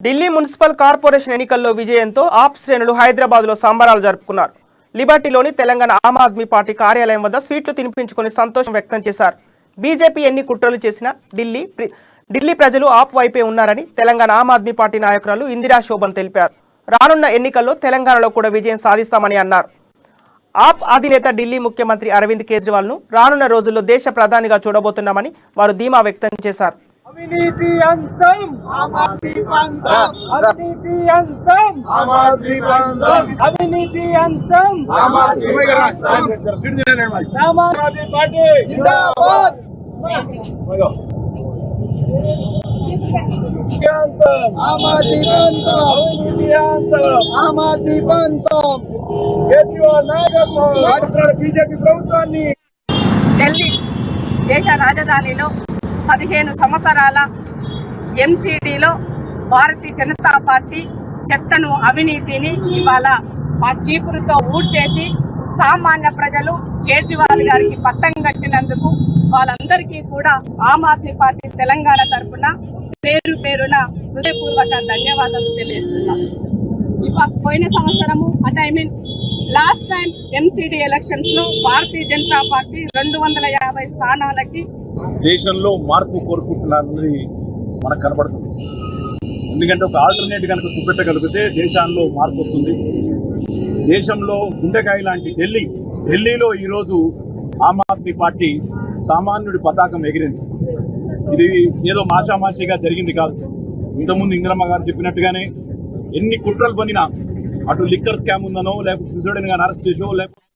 Delhi municipal corporation ఎన్నికల్లో విజయంతో ఆప్ శ్రేణులు హైదరాబాద్లో సంబరాలు జరుపుకున్నారు. లిబర్టీలోని తెలంగాణ ఆమ్ ఆద్మీ పార్టీ కార్యాలయం వద్ద స్వీట్లు తినిపించుకొని సంతోషం వ్యక్తం చేశారు. బీజేపీ ఎన్ని కుట్రలు చేసినా ఢిల్లీ ప్రజలు ఆప్ వైపే ఉన్నారని తెలంగాణ ఆమ్ ఆద్మీ పార్టీ నాయకురాలు ఇందిరా శోభన్ తెలిపారు. రానున్న ఎన్నికల్లో తెలంగాణలో కూడా విజయం సాధిస్తామని అన్నారు. ఆప్ అధినేత ఢిల్లీ ముఖ్యమంత్రి అరవింద్ కేజ్రీవాల్ ను రానున్న రోజుల్లో దేశ ప్రధానిగా చూడబోతున్నామని వారు ధీమా వ్యక్తం చేశారు. అవినీతి అంతం ఆమ్ ఆద్మీ పంతం, అవినీతి అంతం ఆమ్ ఆద్మీ పంతం, అవినీతి అంతం ఆమ్ ఆద్మీ పంతం. సమాజ్వాదీ పార్టీ జిందాబాద్. ఆమ్ ఆద్మీ పంతం, అవినీతి అంతం ఆమ్ ఆద్మీ పంతం. కేజ్రీవాల్ నాయకత్వం బీజేపీ ప్రభుత్వాన్ని. ఢిల్లీ దేశ రాజధానిలో 15 సంవత్సరాల ఎంసీడీలో భారతీయ జనతా పార్టీ చెత్తను అవినీతిని ఇవాళ ఆ చీపురుతో ఊడ్చేసి సామాన్య ప్రజలు కేజ్రీవాల్ గారికి పట్టం కట్టినందుకు వాళ్ళందరికీ కూడా ఆమ్ ఆద్మీ పార్టీ తెలంగాణ తరఫున పేరు పేరున హృదయపూర్వక ధన్యవాదాలు తెలియజేస్తున్నాం. పోయిన సంవత్సరము లాస్ట్ టైం ఎంసీడీ ఎలక్షన్స్ లో భారతీయ జనతా పార్టీ 250 స్థానాలకి దేశంలో మార్పు కోరుకుంటున్నది మనకు కనబడుతుంది. ఎందుకంటే ఒక ఆల్టర్నేట్ కనుక చూపెట్టగలిగితే దేశంలో మార్పు వస్తుంది. దేశంలో గుండెకాయ లాంటి ఢిల్లీలో ఈరోజు ఆమ్ ఆద్మీ పార్టీ సామాన్యుడి పతాకం ఎగిరింది. ఇది ఏదో మాషామాషిగా జరిగింది కాదు. ఇంతకుముందు ఇందిరమ్మ గారు చెప్పినట్టుగానే ఎన్ని కుట్రలు పనినా అటు లిక్కర్ స్కామ్ ఉందనో లేకపోతే సిసోడిని గాని అరెస్ట్ చేసో లేకపోతే